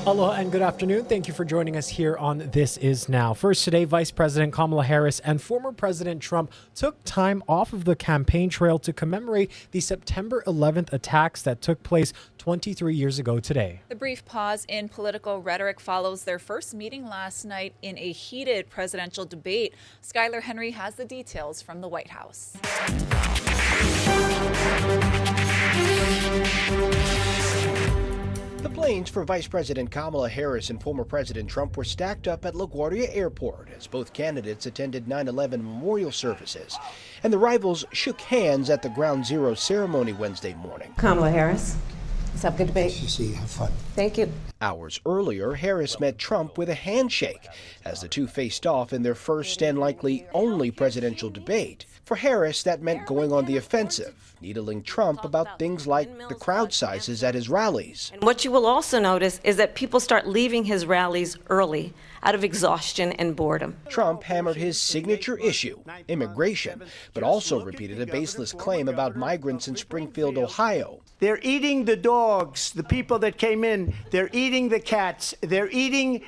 Aloha and good afternoon. Thank you for joining us here on This Is Now. First today, Vice President Kamala Harris and former President Trump took time off of the campaign trail to commemorate the September 11th attacks that took place 23 years ago today. The brief pause in political rhetoric follows their first meeting last night in a heated presidential debate. Skylar Henry has the details from the White House. The planes for Vice President Kamala Harris and former President Trump were stacked up at LaGuardia Airport as both candidates attended 9/11 memorial services. And the rivals shook hands at the Ground Zero ceremony Wednesday morning. Kamala Harris, let's have a good debate. Nice to see you. Have fun. Thank you. Hours earlier, Harris met Trump with a handshake as the two faced off in their first and likely only presidential debate. For Harris, that meant going on the offensive, needling Trump about things like the crowd sizes at his rallies. And what you will also notice is that people start leaving his rallies early out of exhaustion and boredom. Trump hammered his signature issue, immigration, but also repeated a baseless claim about migrants in Springfield, Ohio. They're eating the dogs, the people that came in. They're eating the cats. They're eating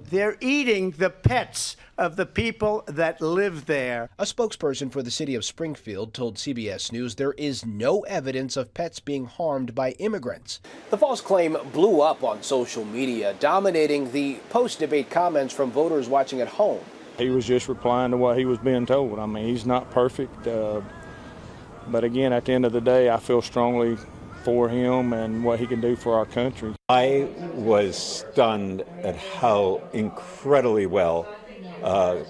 the pets of the people that live there. A spokesperson for the city of Springfield told CBS News there is no evidence of pets being harmed by immigrants. The false claim blew up on social media, dominating the post-debate comments from voters watching at home. He was just replying to what he was being told. I mean, he's not perfect, but again, at the end of the day, I feel strongly for him and what he can do for our country. I was stunned at how incredibly well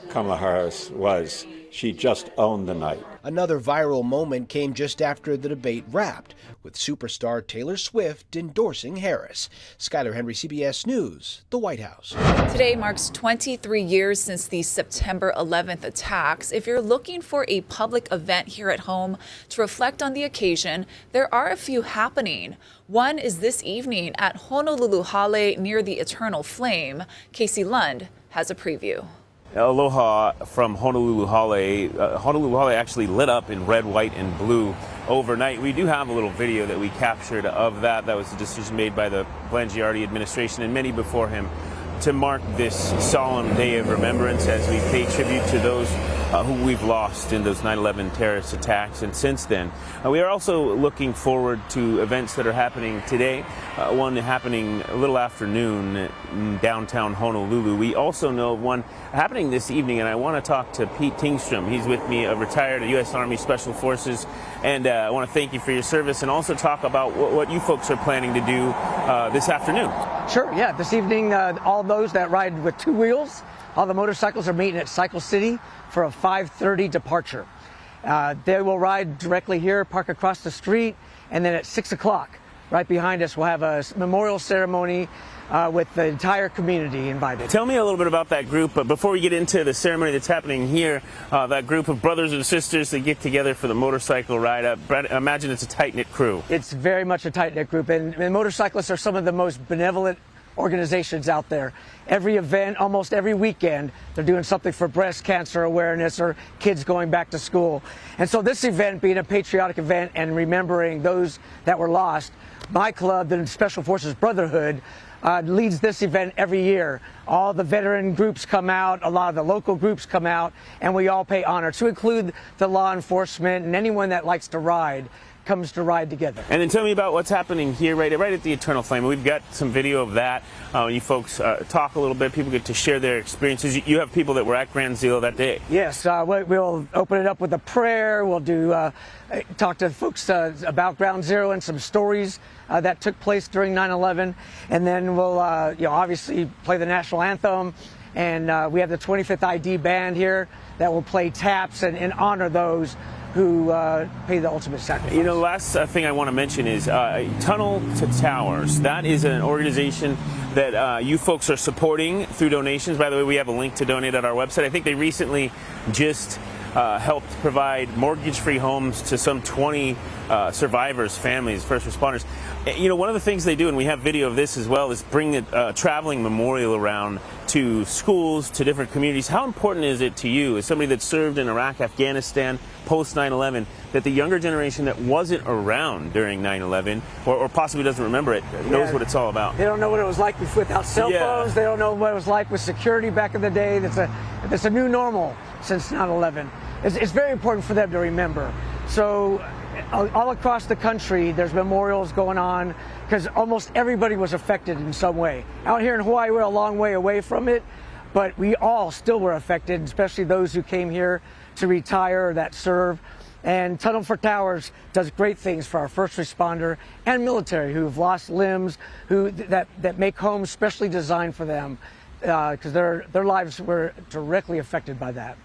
Kamala Harris was. She just owned the night. Another viral moment came just after the debate wrapped, with superstar Taylor Swift endorsing Harris. Skylar Henry, CBS News, the White House. Today marks 23 years since the September 11th attacks. If you're looking for a public event here at home to reflect on the occasion, there are a few happening. One is this evening at Honolulu Hale near the Eternal Flame. Casey Lund has a preview. Aloha from Honolulu Hale. Honolulu Hale actually lit up in red, white, and blue overnight. We do have a little video that we captured of that. That was a decision made by the Blangiardi administration and many before him to mark this solemn day of remembrance as we pay tribute to those who we've lost in those 9/11 terrorist attacks. And since then, we are also looking forward to events that are happening today. One happening a little after noon in downtown Honolulu. We also know of one happening this evening, and I want to talk to Pete Tingstrom. He's with me, a retired U.S. Army Special Forces, and I want to thank you for your service and also talk about what you folks are planning to do this afternoon. Sure, yeah. This evening, all those that ride with two wheels, all the motorcycles are meeting at Cycle City for a 5:30 departure. They will ride directly here, park across the street, and then at 6 o'clock, right behind us, we'll have a memorial ceremony with the entire community invited. Tell me a little bit about that group, but before we get into the ceremony that's happening here, that group of brothers and sisters that get together for the motorcycle ride. I imagine it's a tight-knit crew. It's very much a tight-knit group, and motorcyclists are some of the most benevolent organizations out there. Every event, almost every weekend, they're doing something for breast cancer awareness or kids going back to school. And so this event being a patriotic event and remembering those that were lost, my club, the Special Forces Brotherhood, leads this event every year. All the veteran groups come out, a lot of the local groups come out, and we all pay honor, to include the law enforcement and anyone that likes to ride. comes to ride together. And then tell me about what's happening here right at the Eternal Flame. We've got some video of that. You folks talk a little bit. People get to share their experiences. You have people that were at Grand Zero that day. Yes, we'll open it up with a prayer. We'll do talk to folks about Ground Zero and some stories that took place during 9/11, and then we'll obviously play the national anthem. And we have the 25th ID band here that will play taps and honor those who pay the ultimate sacrifice. You know, last thing I want to mention is Tunnel to Towers. That is an organization that you folks are supporting through donations. By the way, we have a link to donate at our website. I think they recently just helped provide mortgage-free homes to some 20 survivors, families, first responders. You know, one of the things they do, and we have video of this as well, is bring a traveling memorial around to schools, to different communities. How important is it to you, as somebody that served in Iraq, Afghanistan, post 9/11, that the younger generation that wasn't around during 9/11, or possibly doesn't remember it, knows what it's all about? They don't know what it was like without cell phones. They don't know what it was like with security back in the day. That's a new normal since 9/11. It's very important for them to remember. So all across the country, there's memorials going on because almost everybody was affected in some way. Out here in Hawaii, we're a long way away from it, but we all still were affected, especially those who came here to retire or that serve. And Tunnel for Towers does great things for our first responder and military who've lost limbs, that make homes specially designed for them because their lives were directly affected by that.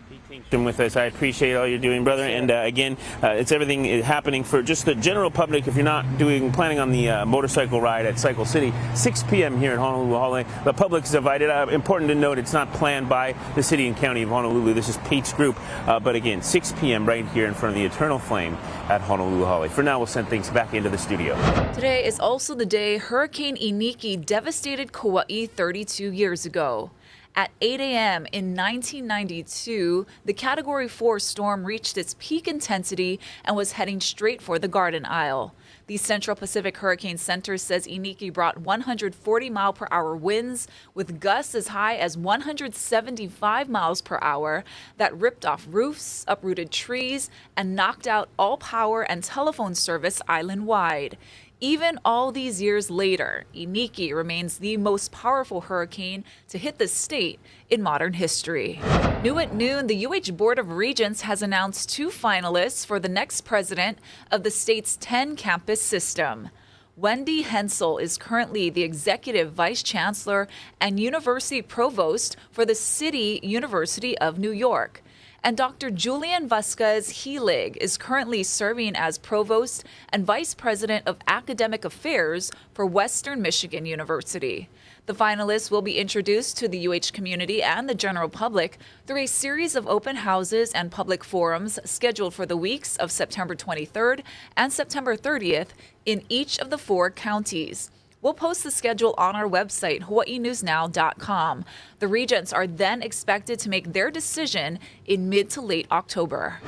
With us, I appreciate all you're doing, brother. And again, it's everything happening for just the general public. If you're not planning on the motorcycle ride at Cycle City, 6 p.m. here at Honolulu Holiday. The public is invited. Important to note, it's not planned by the city and county of Honolulu. This is Pete's group. But again, 6 p.m. right here in front of the Eternal Flame at Honolulu Holiday. For now, we'll send things back into the studio. Today is also the day Hurricane Eniki devastated Kauai 32 years ago. At 8 a.m. in 1992, the Category 4 storm reached its peak intensity and was heading straight for the Garden Isle. The Central Pacific Hurricane Center says Eniki brought 140-mile-per-hour winds with gusts as high as 175 miles per hour that ripped off roofs, uprooted trees, and knocked out all power and telephone service island-wide. Even all these years later, Eniki remains the most powerful hurricane to hit the state in modern history. New at noon, the UH Board of Regents has announced 2 finalists for the next president of the state's 10-campus system. Wendy Hensel is currently the Executive Vice Chancellor and University Provost for the City University of New York. And Dr. Julian Vasquez Helig is currently serving as Provost and Vice President of Academic Affairs for Western Michigan University. The finalists will be introduced to the UH community and the general public through a series of open houses and public forums scheduled for the weeks of September 23rd and September 30th in each of the 4 counties. We'll post the schedule on our website, hawaiinewsnow.com. The regents are then expected to make their decision in mid to late October.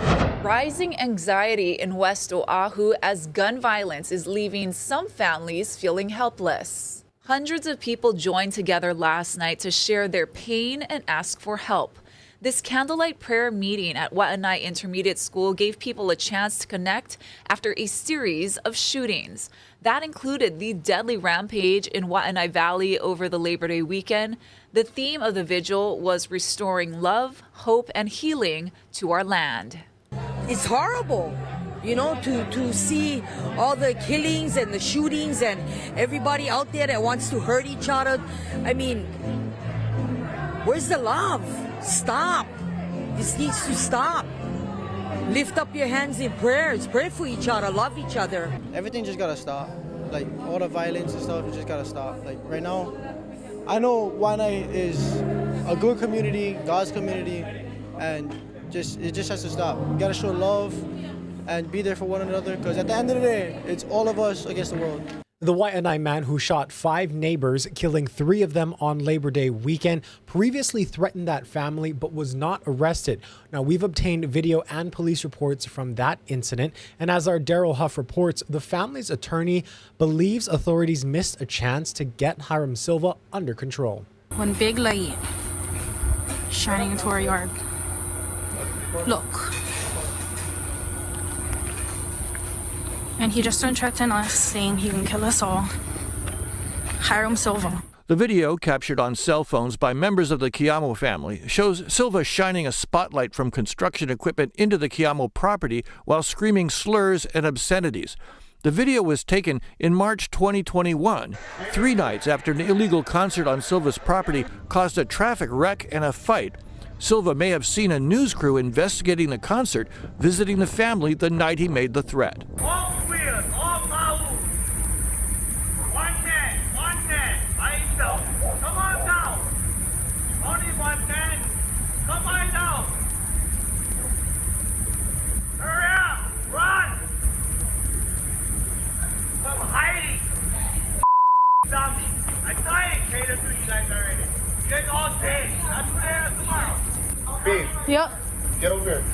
Rising anxiety in West Oahu as gun violence is leaving some families feeling helpless. Hundreds of people joined together last night to share their pain and ask for help. This candlelight prayer meeting at Waianae Intermediate School gave people a chance to connect after a series of shootings. That included the deadly rampage in Waianae Valley over the Labor Day weekend. The theme of the vigil was restoring love, hope, and healing to our land. It's horrible, you know, to see all the killings and the shootings and everybody out there that wants to hurt each other. I mean, where's the love? Stop. This needs to stop. Lift up your hands in prayers. Pray for each other. Love each other. Everything just gotta stop. Like, all the violence and stuff, it just gotta stop. Like, right now, I know Waianae is a good community, God's community, and it just has to stop. We gotta show love and be there for one another, because at the end of the day, it's all of us against the world. The Waianae man who shot 5 neighbors, killing 3 of them on Labor Day weekend, previously threatened that family but was not arrested. Now, we've obtained video and police reports from that incident, and as our Daryl Huff reports, the family's attorney believes authorities missed a chance to get Hiram Silva under control. One big light shining into our yard. Look. And he just threatened us, saying he can kill us all. Hiram Silva. The video, captured on cell phones by members of the Kiamo family, shows Silva shining a spotlight from construction equipment into the Kiamo property while screaming slurs and obscenities. The video was taken in March 2021, 3 nights after an illegal concert on Silva's property caused a traffic wreck and a fight. Silva may have seen a news crew investigating the concert visiting the family the night he made the threat. Yep. Get over here.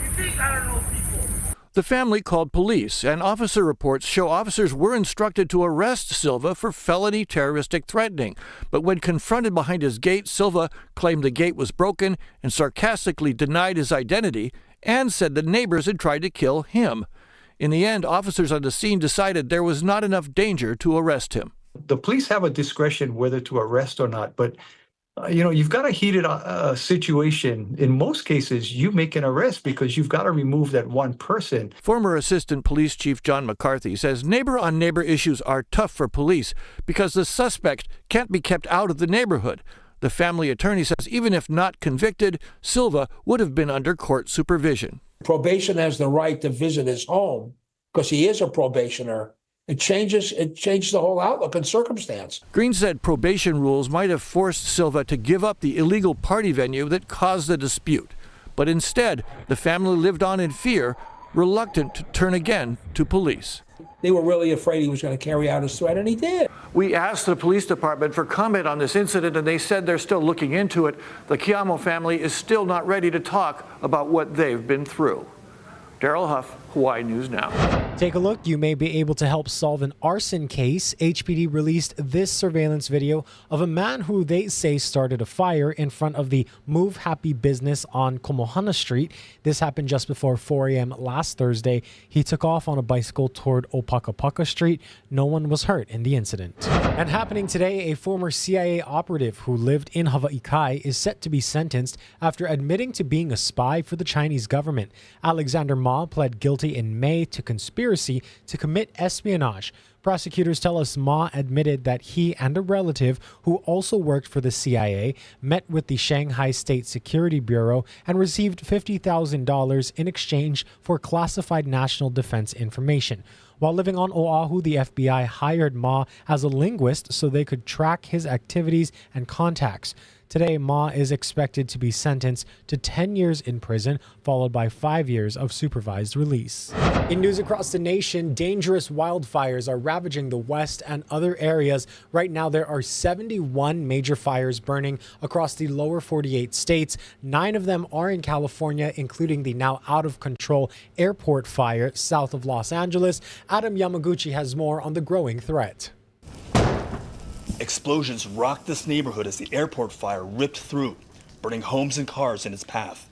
The family called police, and officer reports show officers were instructed to arrest Silva for felony terroristic threatening. But when confronted behind his gate, Silva claimed the gate was broken and sarcastically denied his identity and said the neighbors had tried to kill him. In the end, officers on the scene decided there was not enough danger to arrest him. The police have a discretion whether to arrest or not, but you've got a heated situation. In most cases, you make an arrest because you've got to remove that one person. Former Assistant Police Chief John McCarthy says neighbor-on-neighbor issues are tough for police because the suspect can't be kept out of the neighborhood. The family attorney says even if not convicted, Silva would have been under court supervision. Probation has the right to visit his home because he is a probationer. It changes the whole outlook and circumstance. Green said probation rules might have forced Silva to give up the illegal party venue that caused the dispute. But instead, the family lived on in fear, reluctant to turn again to police. They were really afraid he was going to carry out his threat, and he did. We asked the police department for comment on this incident, and they said they're still looking into it. The Kiamo family is still not ready to talk about what they've been through. Daryl Huff, Hawaii News Now. Take a look. You may be able to help solve an arson case. HPD released this surveillance video of a man who they say started a fire in front of the Move Happy business on Komohana Street. This happened just before 4 a.m. last Thursday. He took off on a bicycle toward Opakapaka Street. No one was hurt in the incident. And happening today, a former CIA operative who lived in Hawaii Kai is set to be sentenced after admitting to being a spy for the Chinese government. Alexander Ma pled guilty in May to conspiracy to commit espionage. Prosecutors tell us Ma admitted that he and a relative who also worked for the CIA met with the Shanghai State Security Bureau and received $50,000 in exchange for classified national defense information. While living on Oahu, the FBI hired Ma as a linguist so they could track his activities and contacts. Today, Ma is expected to be sentenced to 10 years in prison, followed by 5 years of supervised release. In news across the nation, dangerous wildfires are ravaging the West and other areas. Right now, there are 71 major fires burning across the lower 48 states. 9 of them are in California, including the now out-of-control airport fire south of Los Angeles. Adam Yamaguchi has more on the growing threat. Explosions rocked this neighborhood as the airport fire ripped through, burning homes and cars in its path.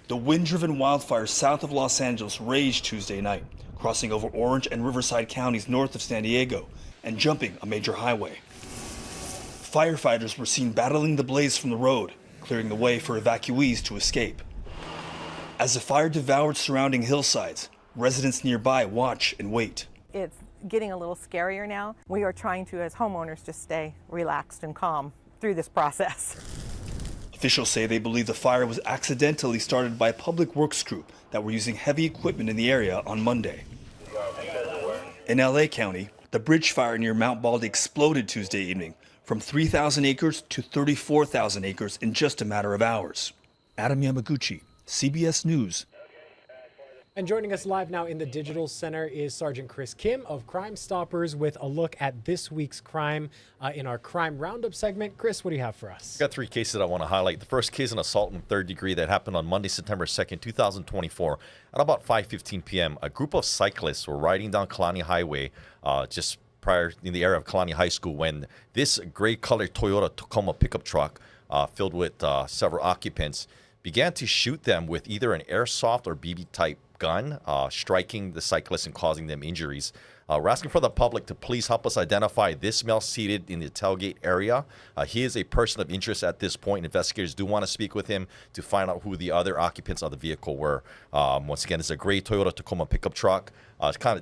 The wind-driven wildfires south of Los Angeles raged Tuesday night, crossing over Orange and Riverside counties north of San Diego and jumping a major highway. Firefighters were seen battling the blaze from the road, clearing the way for evacuees to escape. As the fire devoured surrounding hillsides, residents nearby watch and wait. It's getting a little scarier now. We are trying to, as homeowners, just stay relaxed and calm through this process. Officials say they believe the fire was accidentally started by a public works crew that were using heavy equipment in the area on Monday. In LA County, the bridge fire near Mount Baldy exploded Tuesday evening from 3,000 acres to 34,000 acres in just a matter of hours. Adam Yamaguchi, CBS News. And joining us live now in the Digital Center is Sergeant Chris Kim of Crime Stoppers with a look at this week's crime in our Crime Roundup segment. Chris, what do you have for us? I've got 3 cases I want to highlight. The first case, an assault in 3rd degree that happened on Monday, September 2nd, 2024. At about 5:15 p.m., a group of cyclists were riding down Kalani Highway just prior in the area of Kalani High School when this gray-colored Toyota Tacoma pickup truck filled with several occupants began to shoot them with either an airsoft or BB-type gun, striking the cyclist and causing them injuries. We're asking for the public to please help us identify this male seated in the tailgate area. He is a person of interest at this point. Investigators do want to speak with him to find out who the other occupants of the vehicle were. Once again, it's a gray Toyota Tacoma pickup truck.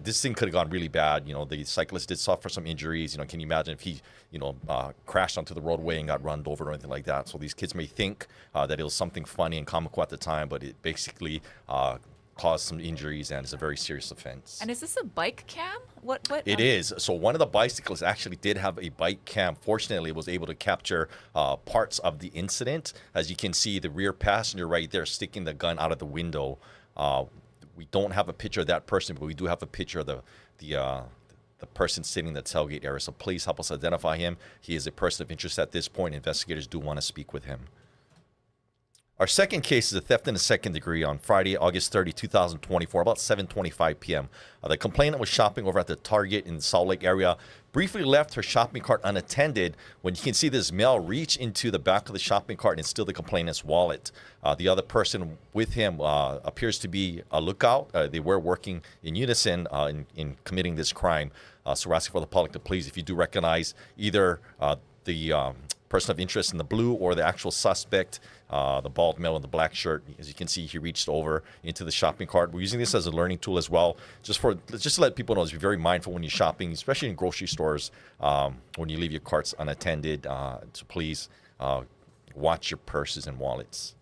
This thing could have gone really bad. The cyclist did suffer some injuries. Can you imagine if he, crashed onto the roadway and got run over or anything like that? So these kids may think that it was something funny and comical at the time, but it basically caused some injuries, and it's a very serious offense. And is this a bike cam? What? It is. So one of the bicyclists actually did have a bike cam. Fortunately, it was able to capture parts of the incident. As you can see, the rear passenger right there sticking the gun out of the window. We don't have a picture of that person, but we do have a picture of the person sitting in the tailgate area. So please help us identify him. He is a person of interest at this point. Investigators do want to speak with him. Our second case is a theft in the second degree on Friday, August 30, 2024, about 7:25 p.m. The complainant was shopping over at the Target in the Salt Lake area, briefly left her shopping cart unattended when you can see this male reach into the back of the shopping cart and steal the complainant's wallet. The other person with him appears to be a lookout. They were working in unison in committing this crime. So we're asking for the public to please, if you do recognize either the person of interest in the blue or the actual suspect, the bald male in the black shirt. As you can see, he reached over into the shopping cart. We're using this as a learning tool as well, just to let people know, to be very mindful when you're shopping, especially in grocery stores, when you leave your carts unattended. So please watch your purses and wallets.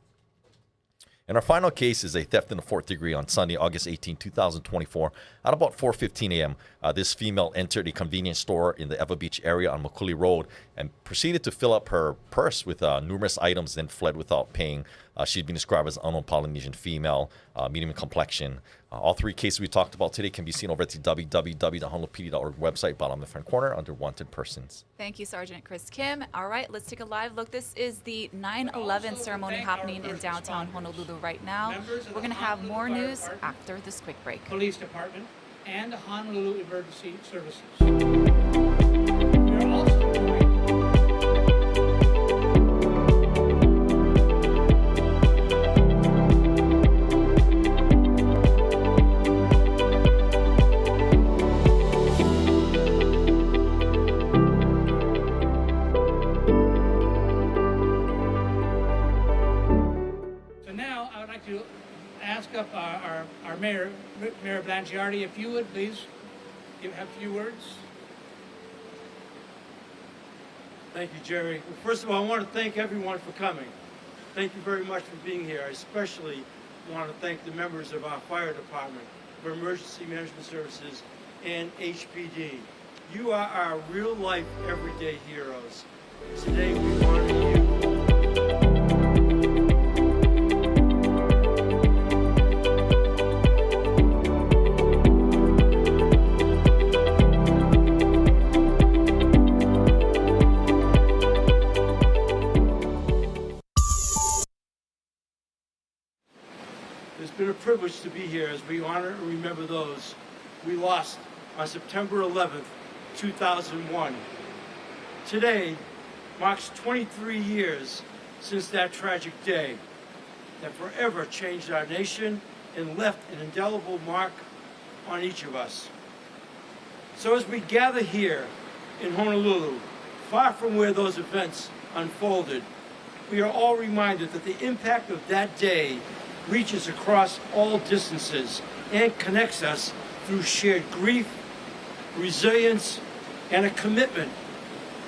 And our final case is a theft in the fourth degree on Sunday, August 18, 2024. At about 4:15 a.m., this female entered a convenience store in the Eva Beach area on Macaulay Road and proceeded to fill up her purse with numerous items, then fled without paying. She's been described as an unknown Polynesian female, medium in complexion. All three cases we talked about today can be seen over at the www.honolulupd.org website, bottom left-hand corner, under Wanted Persons. Thank you, Sergeant Chris Kim. All right, let's take a live look. This is the 9/11 ceremony happening in downtown Honolulu right now. We're going to have more news after this quick break. Police Department and Honolulu Emergency Services. We are also up our mayor, Mayor Blangiardi, if you would please have a few words. Thank you, Jerry. Well, first of all, I want to thank everyone for coming. Thank you very much for being here. I especially want to thank the members of our fire department, for emergency management services, and HPD. You are our real-life, everyday heroes. Today we honor you. It's been a privilege to be here as we honor and remember those we lost on September 11th, 2001. Today marks 23 years since that tragic day that forever changed our nation and left an indelible mark on each of us. So as we gather here in Honolulu, far from where those events unfolded, we are all reminded that the impact of that day reaches across all distances and connects us through shared grief, resilience, and a commitment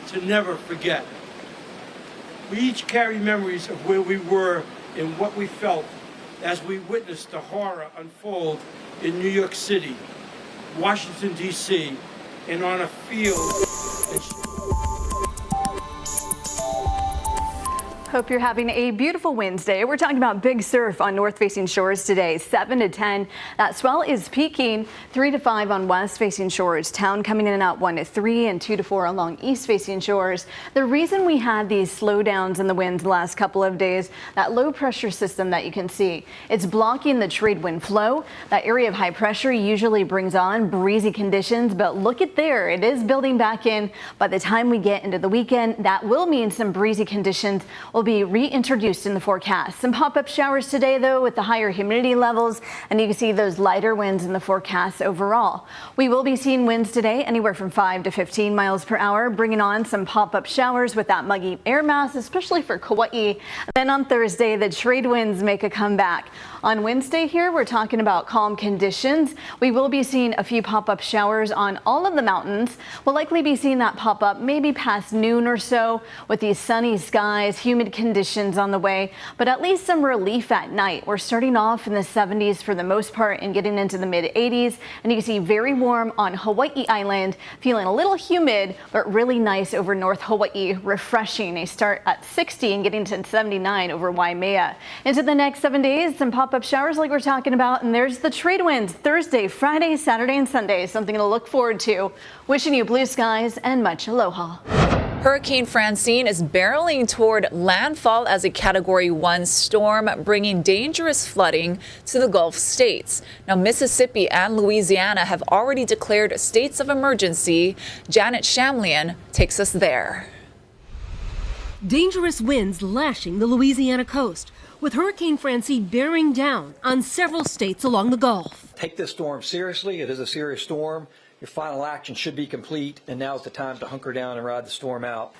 to never forget. We each carry memories of where we were and what we felt as we witnessed the horror unfold in New York City, Washington, D.C., and on a field. Hope you're having a beautiful Wednesday. We're talking about big surf on north-facing shores today, 7 to 10. That swell is peaking 3 to 5 on west-facing shores. Town coming in and out 1 to 3 and 2 to 4 along east-facing shores. The reason we had these slowdowns in the winds the last couple of days, that low-pressure system that you can see, it's blocking the trade wind flow. That area of high pressure usually brings on breezy conditions, but look at there, it is building back in. By the time we get into the weekend, that will mean some breezy conditions will be reintroduced in the forecast. Some pop-up showers today, though, with the higher humidity levels, and you can see those lighter winds in the forecast overall. We will be seeing winds today anywhere from 5 to 15 miles per hour, bringing on some pop-up showers with that muggy air mass, especially for Kauai. Then on Thursday, the trade winds make a comeback. On Wednesday here, we're talking about calm conditions. We will be seeing a few pop-up showers on all of the mountains. We'll likely be seeing that pop up maybe past noon or so with these sunny skies, humid conditions on the way, but at least some relief at night. We're starting off in the 70s for the most part and getting into the mid 80s. And you can see very warm on Hawaii Island, feeling a little humid, but really nice over North Hawaii, refreshing. A start at 60 and getting to 79 over Waimea. Into the next 7 days, some pop-up showers like we're talking about, and there's the trade winds Thursday, Friday, Saturday, and Sunday. Something to look forward to. Wishing you blue skies and much aloha. Hurricane Francine is barreling toward landfall as a Category 1 storm, bringing dangerous flooding to the Gulf states. Now, Mississippi and Louisiana have already declared states of emergency. Janet Shamlian takes us there. Dangerous winds lashing the Louisiana coast, with Hurricane Francine bearing down on several states along the Gulf. Take this storm seriously. It is a serious storm. Your final action should be complete, and now is the time to hunker down and ride the storm out.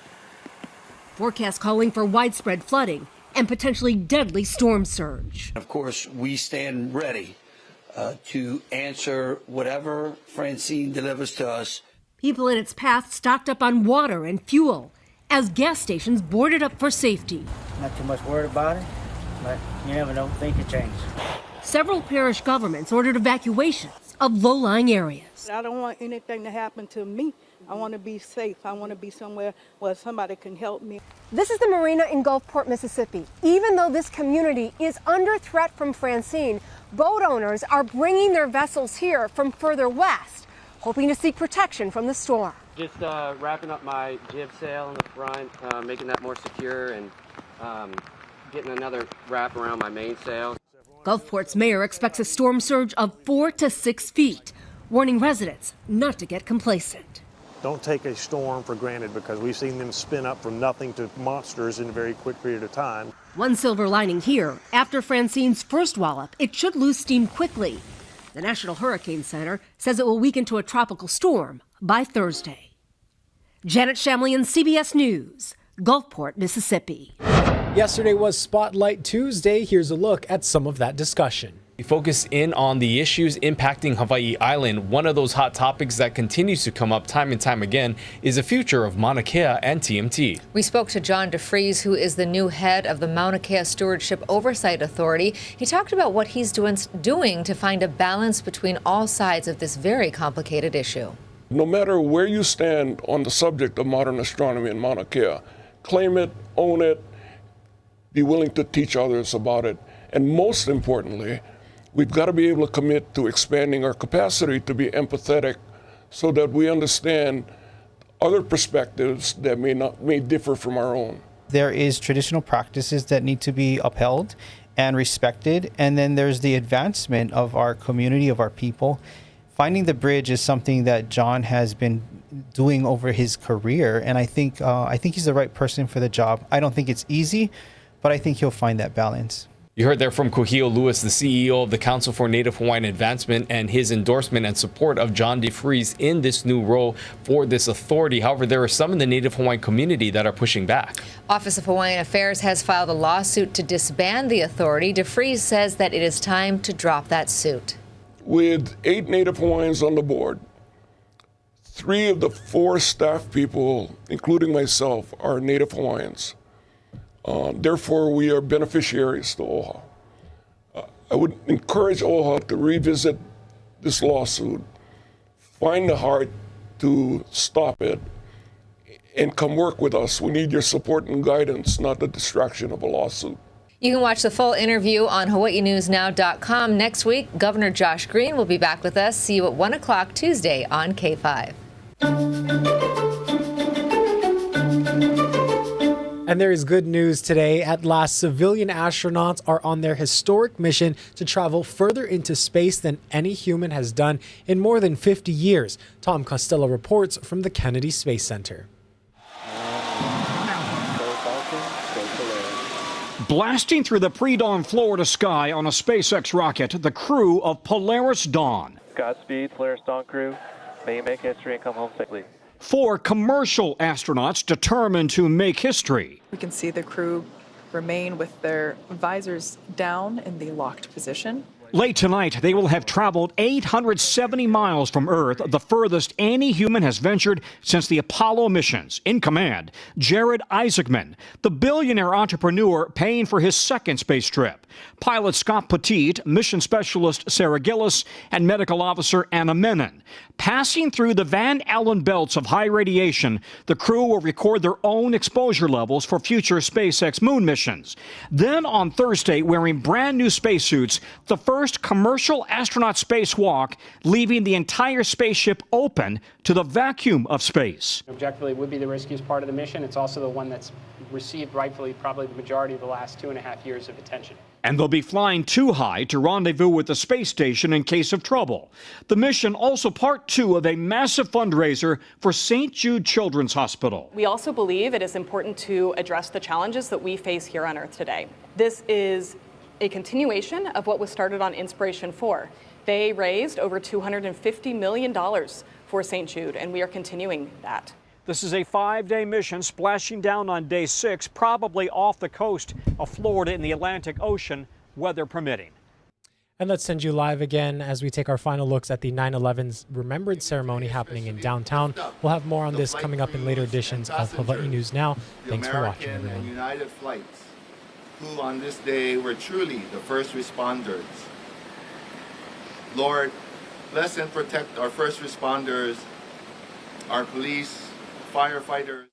Forecasts calling for widespread flooding and potentially deadly storm surge. Of course, we stand ready to answer whatever Francine delivers to us. People in its path stocked up on water and fuel as gas stations boarded up for safety. Not too much worried about it, but you never know, things can change. Several parish governments ordered evacuations of low-lying areas. I don't want anything to happen to me. I want to be safe. I want to be somewhere where somebody can help me. This is the marina in Gulfport, Mississippi. Even though this community is under threat from Francine, boat owners are bringing their vessels here from further west, hoping to seek protection from the storm. Just wrapping up my jib sail in the front, making that more secure, and getting another wrap around my mainsail. Gulfport's mayor expects a storm surge of 4 to 6 feet, warning residents not to get complacent. Don't take a storm for granted, because we've seen them spin up from nothing to monsters in a very quick period of time. One silver lining here, after Francine's first wallop, it should lose steam quickly. The National Hurricane Center says it will weaken to a tropical storm by Thursday. Janet Shamlian, CBS News, Gulfport, Mississippi. Yesterday was Spotlight Tuesday. Here's a look at some of that discussion. We focus in on the issues impacting Hawaii Island. One of those hot topics that continues to come up time and time again is the future of Mauna Kea and TMT. We spoke to John DeFries, who is the new head of the Mauna Kea Stewardship Oversight Authority. He talked about what he's doing to find a balance between all sides of this very complicated issue. No matter where you stand on the subject of modern astronomy in Mauna Kea, claim it, own it, be willing to teach others about it, and most importantly, we've got to be able to commit to expanding our capacity to be empathetic so that we understand other perspectives that may differ from our own. There is traditional practices that need to be upheld and respected, and then there's the advancement of our community, of our people. Finding the bridge is something that John has been doing over his career, and I think he's the right person for the job. I don't think it's easy, but I think he'll find that balance. You heard there from Kuhio Lewis, the CEO of the Council for Native Hawaiian Advancement, and his endorsement and support of John DeFries in this new role for this authority. However, there are some in the Native Hawaiian community that are pushing back. Office of Hawaiian Affairs has filed a lawsuit to disband the authority. DeFries says that it is time to drop that suit. With 8 Native Hawaiians on the board, 3 of the 4 staff people, including myself, are Native Hawaiians. Therefore, we are beneficiaries to OHA. I would encourage OHA to revisit this lawsuit, find the heart to stop it, and come work with us. We need your support and guidance, not the distraction of a lawsuit. You can watch the full interview on HawaiiNewsNow.com. Next week, Governor Josh Green will be back with us. See you at 1 o'clock Tuesday on K5. And there is good news today. At last, civilian astronauts are on their historic mission to travel further into space than any human has done in more than 50 years. Tom Costello reports from the Kennedy Space Center. Blasting through the pre-dawn Florida sky on a SpaceX rocket, the crew of Polaris Dawn. Godspeed, Polaris Dawn crew. May you make history and come home safely. 4 commercial astronauts determined to make history. We can see the crew remain with their visors down in the locked position. Late tonight, they will have traveled 870 miles from Earth, the furthest any human has ventured since the Apollo missions. In command, Jared Isaacman, the billionaire entrepreneur paying for his second space trip. Pilot Scott Petit, mission specialist Sarah Gillis, and medical officer Anna Menon. Passing through the Van Allen belts of high radiation, the crew will record their own exposure levels for future SpaceX moon missions. Then on Thursday, wearing brand new spacesuits, the first commercial astronaut spacewalk, leaving the entire spaceship open to the vacuum of space. Objectively, it would be the riskiest part of the mission. It's also the one that's received rightfully probably the majority of the last 2.5 years of attention. And they'll be flying too high to rendezvous with the space station in case of trouble. The mission also part 2 of a massive fundraiser for St. Jude Children's Hospital. We also believe it is important to address the challenges that we face here on Earth today. This is a continuation of what was started on Inspiration 4. They raised over $250 million for St. Jude, and we are continuing that. This is a 5-day mission splashing down on day 6, probably off the coast of Florida in the Atlantic Ocean, weather permitting. And let's send you live again as we take our final looks at the 9/11 Remembrance Ceremony happening in downtown. We'll have more on this coming up in later editions of Hawaii News Now. Thanks for watching, everyone. And United Flights, who on this day were truly the first responders. Lord, bless and protect our first responders, our police, firefighters.